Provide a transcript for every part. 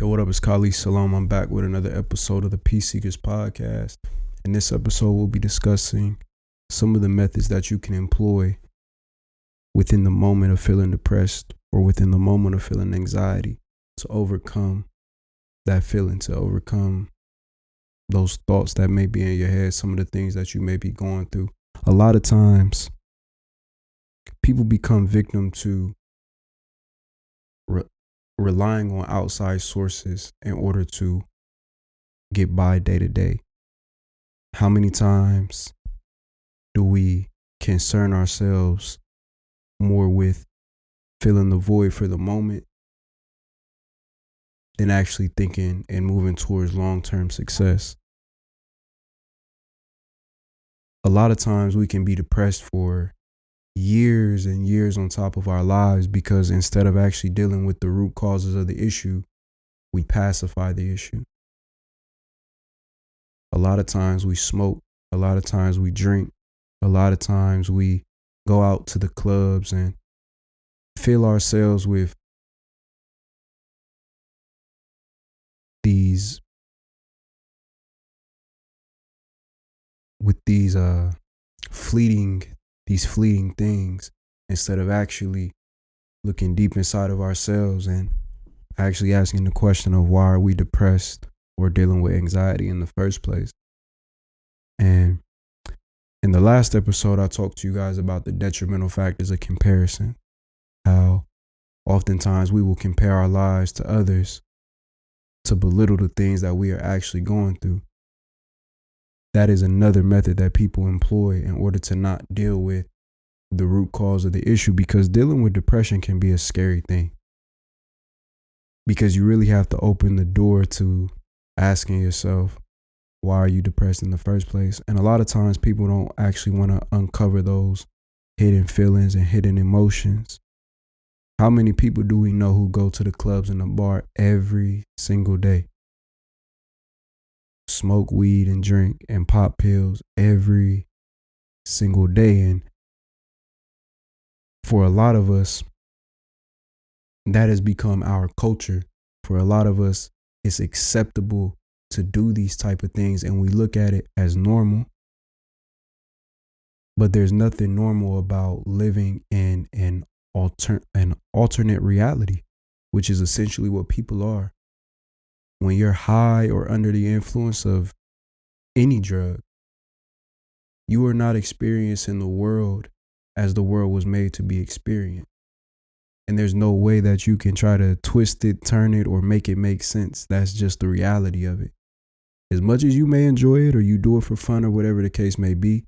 Yo, what up? It's Kali Salaam. I'm back with another episode of the Peace Seekers podcast. In this episode, we'll be discussing some of the methods that you can employ within the moment of feeling depressed or within the moment of feeling anxiety to overcome that feeling, to overcome those thoughts that may be in your head, some of the things that you may be going through. A lot of times, people become victim to relying on outside sources in order to get by day to day. How many times do we concern ourselves more with filling the void for the moment than actually thinking and moving towards long-term success? A lot of times we can be depressed for years and years on top of our lives because instead of actually dealing with the root causes of the issue, we pacify the issue. A lot of times we smoke, a lot of times we drink, a lot of times we go out to the clubs and fill ourselves with these fleeting things instead of actually looking deep inside of ourselves and actually asking the question of why are we depressed or dealing with anxiety in the first place. And in the last episode, I talked to you guys about the detrimental factors of comparison, how oftentimes we will compare our lives to others to belittle the things that we are actually going through. That is another method that people employ in order to not deal with the root cause of the issue, because dealing with depression can be a scary thing, because you really have to open the door to asking yourself, why are you depressed in the first place? And a lot of times people don't actually want to uncover those hidden feelings and hidden emotions. How many people do we know who go to the clubs and the bar every single day? Smoke weed and drink and pop pills every single day. And for a lot of us, that has become our culture. For a lot of us, it's acceptable to do these type of things and we look at it as normal. But there's nothing normal about living in an alternate reality, which is essentially what people are. When you're high or under the influence of any drug, you are not experiencing the world as the world was made to be experienced. And there's no way that you can try to twist it, turn it, or make it make sense. That's just the reality of it. As much as you may enjoy it or you do it for fun or whatever the case may be,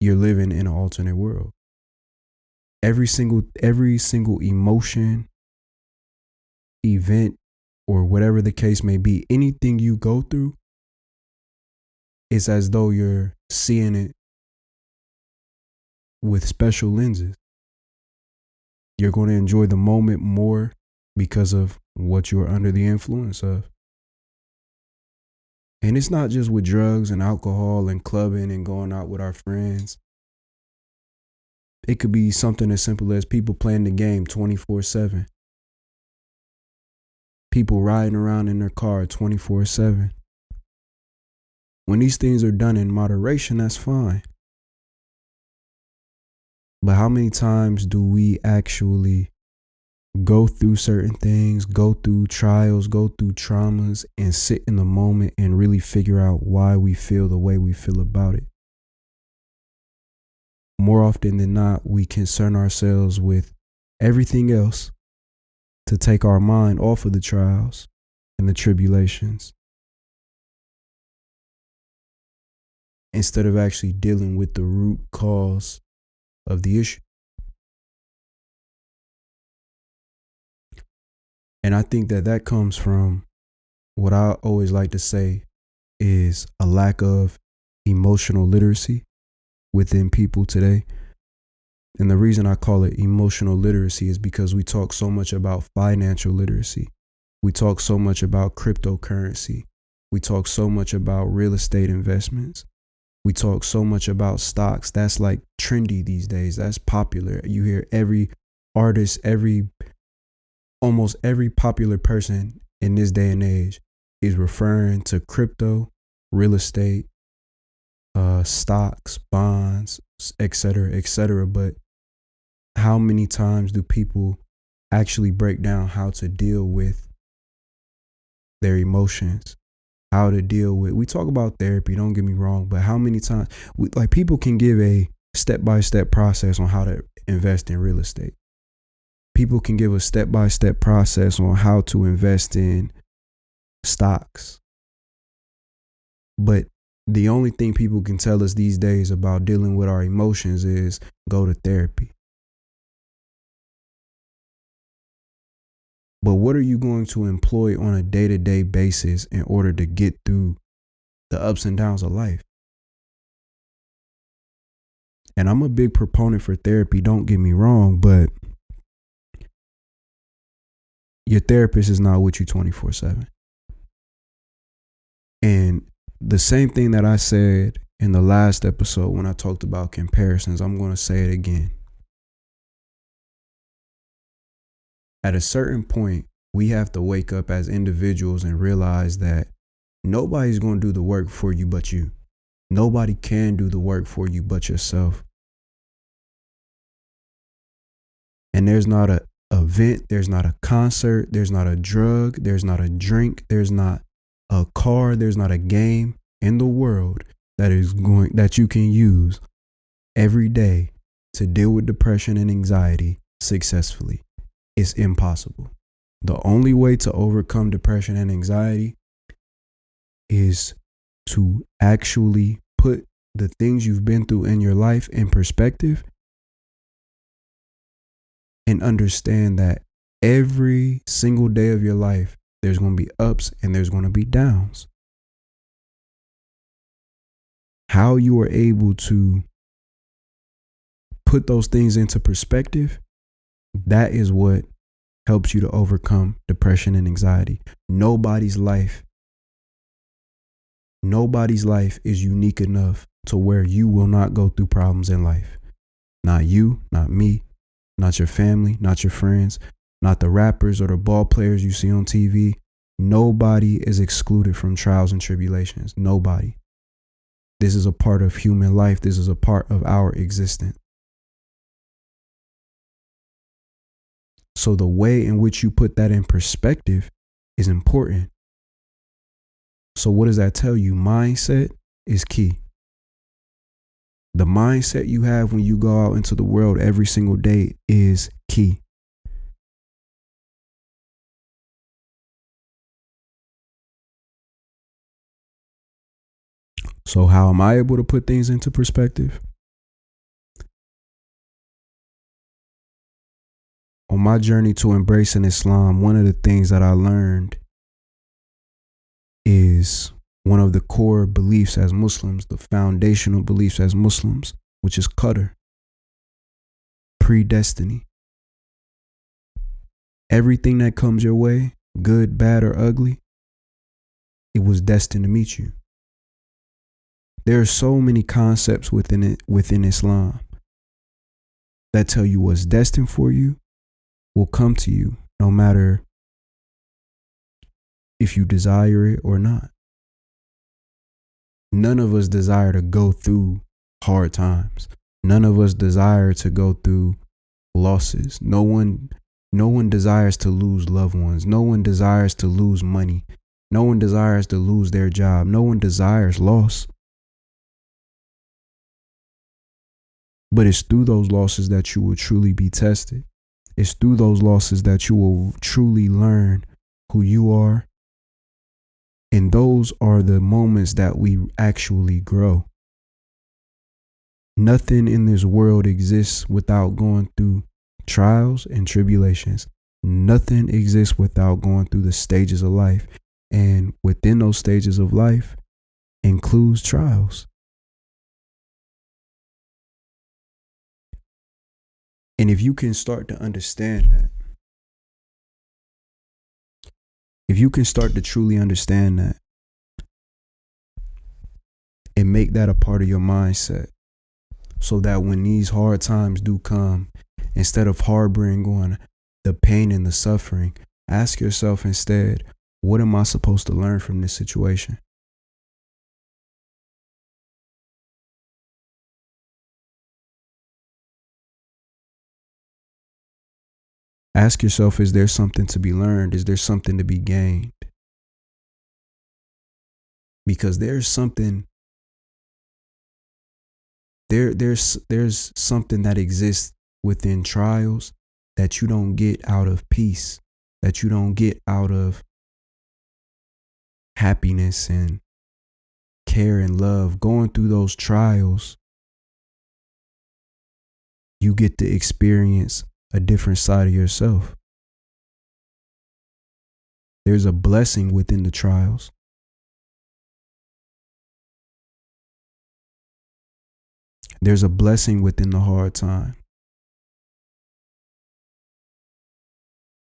you're living in an alternate world. Every single emotion, event, or whatever the case may be, anything you go through, it's as though you're seeing it with special lenses. You're going to enjoy the moment more because of what you're under the influence of. And it's not just with drugs and alcohol and clubbing and going out with our friends. It could be something as simple as people playing the game 24/7. People riding around in their car 24/7. When these things are done in moderation, that's fine. But how many times do we actually go through certain things, go through trials, go through traumas, and sit in the moment and really figure out why we feel the way we feel about it? More often than not, we concern ourselves with everything else to take our mind off of the trials and the tribulations, instead of actually dealing with the root cause of the issue. And I think that comes from what I always like to say is a lack of emotional literacy within people today. And the reason I call it emotional literacy is because we talk so much about financial literacy. We talk so much about cryptocurrency. We talk so much about real estate investments. We talk so much about stocks. That's like trendy these days. That's popular. You hear every artist, every almost every popular person in this day and age is referring to crypto, real estate, stocks, bonds, etc., etc. But how many times do people actually break down how to deal with their emotions, how to deal with, we talk about therapy, don't get me wrong, but how many times like people can give a step-by-step process on how to invest in real estate. People can give a step-by-step process on how to invest in stocks. But the only thing people can tell us these days about dealing with our emotions is go to therapy. But what are you going to employ on a day-to-day basis in order to get through the ups and downs of life? And I'm a big proponent for therapy, don't get me wrong, but your therapist is not with you 24/7. And the same thing that I said in the last episode when I talked about comparisons, I'm going to say it again. At a certain point, we have to wake up as individuals and realize that nobody's going to do the work for you but you. Nobody can do the work for you but yourself. And there's not an event, there's not a concert, there's not a drug, there's not a drink, there's not a car, there's not a game in the world that you can use every day to deal with depression and anxiety successfully. It's impossible. The only way to overcome depression and anxiety is to actually put the things you've been through in your life in perspective and understand that every single day of your life, there's going to be ups and there's going to be downs. How you are able to put those things into perspective, that is what helps you to overcome depression and anxiety. Nobody's life is unique enough to where you will not go through problems in life. Not you, not me, not your family, not your friends, not the rappers or the ball players you see on TV. Nobody is excluded from trials and tribulations. Nobody. This is a part of human life. This is a part of our existence. So the way in which you put that in perspective is important. So what does that tell you? Mindset is key. The mindset you have when you go out into the world every single day is key. So how am I able to put things into perspective? On my journey to embracing Islam, one of the things that I learned is one of the core beliefs as Muslims, the foundational beliefs as Muslims, which is qadr, predestiny. Everything that comes your way, good, bad, or ugly, it was destined to meet you. There are so many concepts within Islam that tell you what's destined for you will come to you, no matter if you desire it or not. None of us desire to go through hard times. None of us desire to go through losses. No one desires to lose loved ones. No one desires to lose money. No one desires to lose their job. No one desires loss. But it's through those losses that you will truly be tested. It's through those losses that you will truly learn who you are. And those are the moments that we actually grow. Nothing in this world exists without going through trials and tribulations. Nothing exists without going through the stages of life. And within those stages of life includes trials. And if you can start to understand that, if you can start to truly understand that and make that a part of your mindset, so that when these hard times do come, instead of harboring going, the pain and the suffering. Ask yourself instead, what am I supposed to learn from this situation? Ask yourself, is there something to be learned? Is there something to be gained? Because there's something there's something that exists within trials that you don't get out of peace, that you don't get out of happiness and care and love. Going through those trials, you get to experience a different side of yourself. There's a blessing within the trials. There's a blessing within the hard time.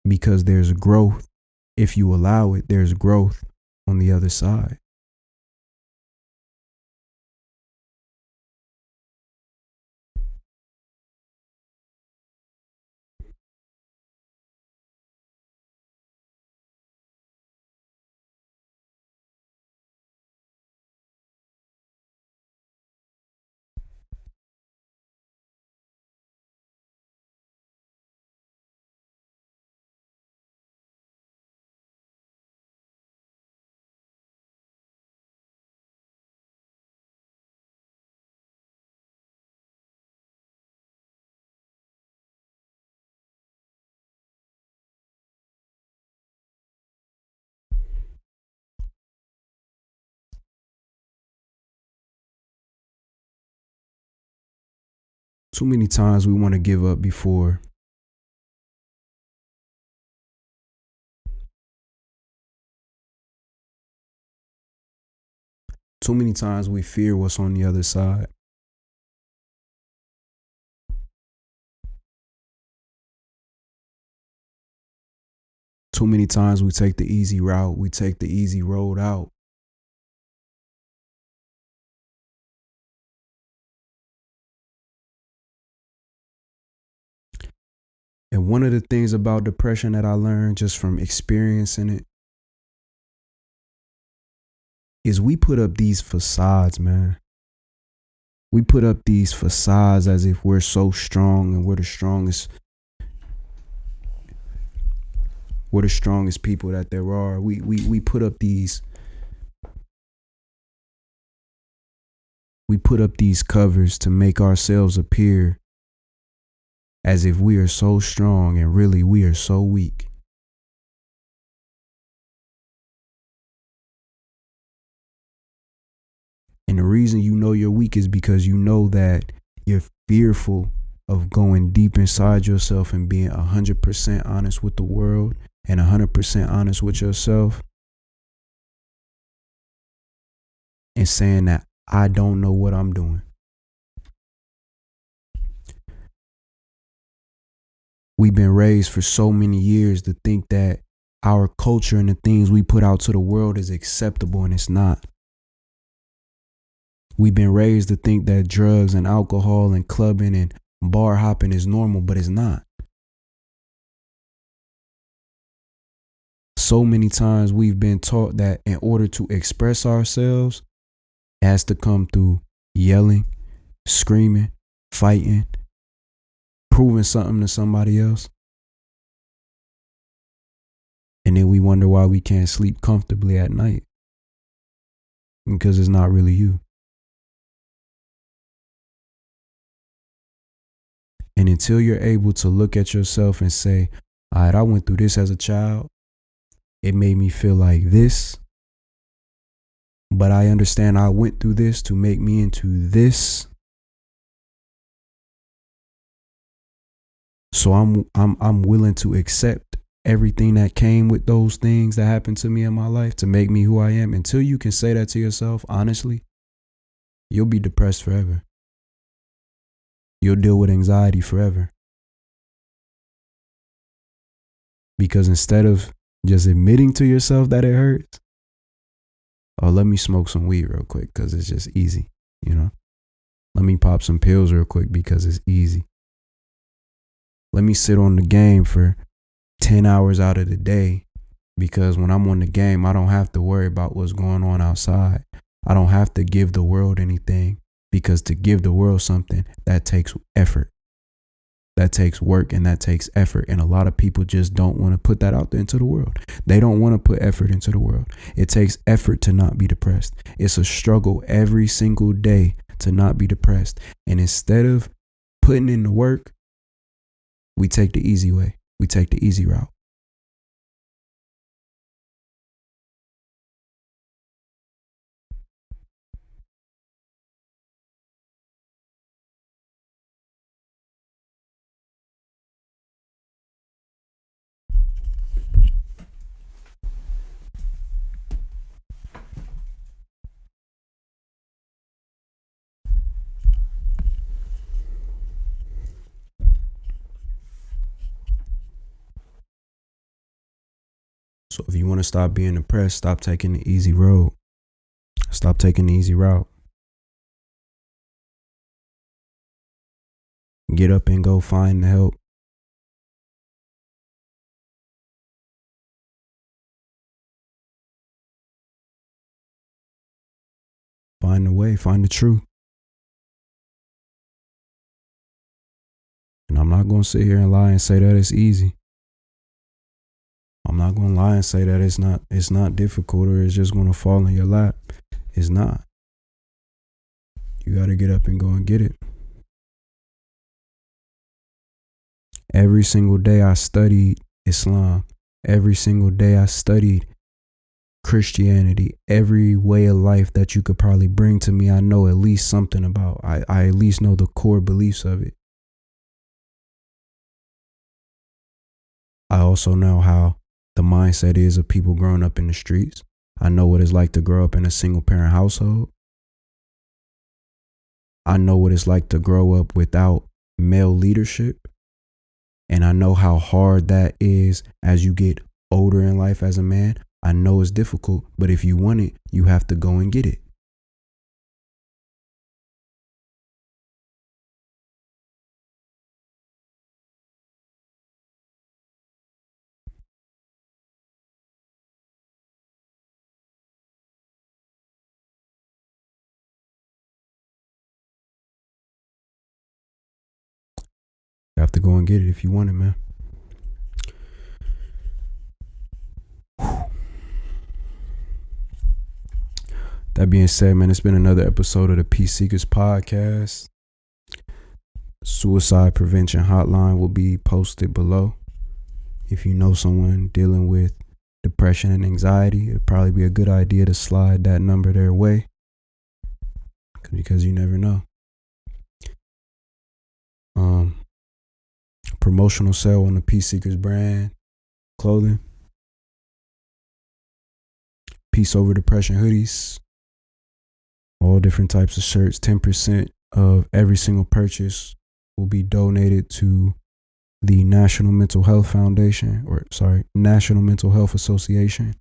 Because there's growth. If you allow it, there's growth on the other side. Too many times we want to give up before too many times we fear what's on the other side. Too many times we take the easy route. We take the easy road out. And one of the things about depression that I learned just from experiencing it is we put up these facades, man. We put up these facades as if we're so strong and we're the strongest. We're the strongest people that there are. We put up these. We put up these covers to make ourselves appear as if we are so strong, and really we are so weak. And the reason you know you're weak is because you know that you're fearful of going deep inside yourself and being 100% honest with the world and 100% honest with yourself and saying that I don't know what I'm doing. We've been raised for so many years to think that our culture and the things we put out to the world is acceptable, and it's not. We've been raised to think that drugs and alcohol and clubbing and bar hopping is normal, but it's not. So many times we've been taught that in order to express ourselves, it has to come through yelling, screaming, fighting, proving something to somebody else. And then we wonder why we can't sleep comfortably at night. Because it's not really you. And until you're able to look at yourself and say, all right, I went through this as a child. It made me feel like this. But I understand I went through this to make me into this. So I'm willing to accept everything that came with those things that happened to me in my life to make me who I am. Until you can say that to yourself, honestly, you'll be depressed forever. You'll deal with anxiety forever. Because instead of just admitting to yourself that it hurts, oh, let me smoke some weed real quick because it's just easy, you know? Let me pop some pills real quick because it's easy. Let me sit on the game for 10 hours out of the day, because when I'm on the game, I don't have to worry about what's going on outside. I don't have to give the world anything, because to give the world something, that takes effort. That takes work and that takes effort. And a lot of people just don't want to put that out there into the world. They don't want to put effort into the world. It takes effort to not be depressed. It's a struggle every single day to not be depressed. And instead of putting in the work, we take the easy way. We take the easy route. So if you want to stop being depressed, stop taking the easy road. Stop taking the easy route. Get up and go find the help. Find the way, find the truth. And I'm not going to sit here and lie and say that it's easy. I'm not going to lie and say that it's not difficult or it's just going to fall in your lap. It's not. You got to get up and go and get it. Every single day I studied Islam. Every single day I studied Christianity. Every way of life that you could probably bring to me, I know at least something about. I at least know the core beliefs of it. I also know how the mindset is of people growing up in the streets. I know what it's like to grow up in a single parent household. I know what it's like to grow up without male leadership. And I know how hard that is as you get older in life as a man. I know it's difficult, but if you want it, you have to go and get it. You have to go and get it if you want it, man. That being said, man, it's been another episode of the Peace Seekers podcast. Suicide prevention hotline will be posted below. If you know someone dealing with depression and anxiety, it'd probably be a good idea to slide that number their way, because you never know. Promotional sale on the Peace Seekers brand clothing. Peace Over Depression hoodies. All different types of shirts. 10% of every single purchase will be donated to the National Mental Health Association.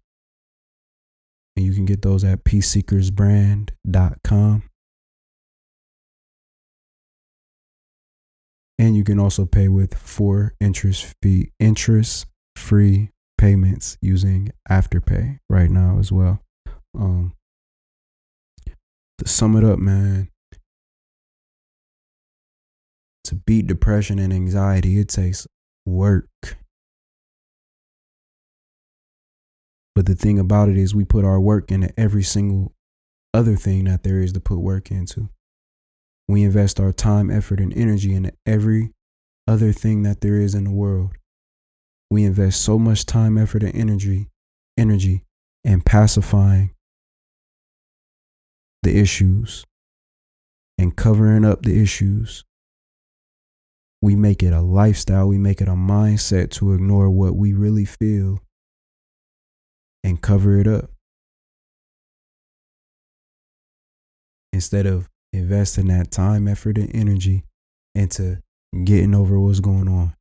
And you can get those at peaceseekersbrand.com. And you can also pay with 4 interest-free payments using Afterpay right now as well. To sum it up, man, to beat depression and anxiety, it takes work. But the thing about it is we put our work into every single other thing that there is to put work into. We invest our time, effort, and energy into every other thing that there is in the world. We invest so much time, effort, and energy in pacifying the issues and covering up the issues. We make it a lifestyle. We make it a mindset to ignore what we really feel and cover it up, instead of investing that time, effort, and energy into getting over what's going on.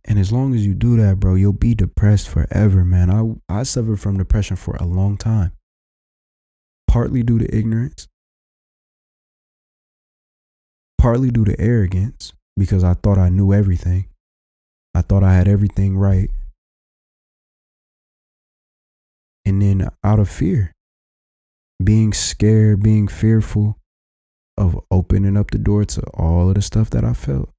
And as long as you do that, bro, you'll be depressed forever, man. I suffered from depression for a long time. Partly due to ignorance. Partly due to arrogance. because I thought I knew everything. I thought I had everything right. And then out of fear, being scared, being fearful of opening up the door to all of the stuff that I felt.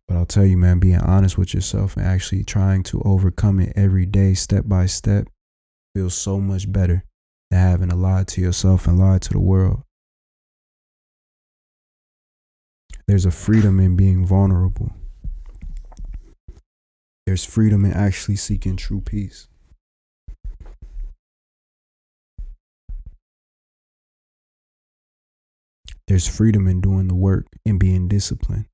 But I'll tell you, man, being honest with yourself and actually trying to overcome it every day, step by step, feels so much better than having to lie to yourself and lie to the world. There's a freedom in being vulnerable. There's freedom in actually seeking true peace. There's freedom in doing the work and being disciplined.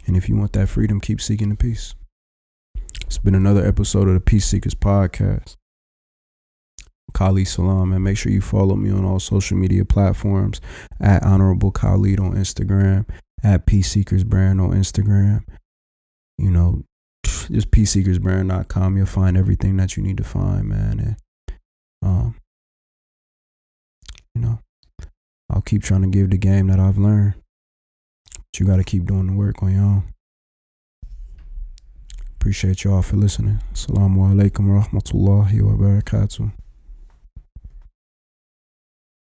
And if you want that freedom, keep seeking the peace. It's been another episode of the Peace Seekers Podcast. Khalid Salaam, and make sure you follow me on all social media platforms at Honorable Khalid on Instagram, at Peace Seekers Brand on Instagram. You know, just peaceseekersbrand.com. You'll find everything that you need to find, man. And you know, I'll keep trying to give the game that I've learned. But you got to keep doing the work on your own. Appreciate y'all for listening. Assalamu alaikum wa rahmatullahi wa barakatuh.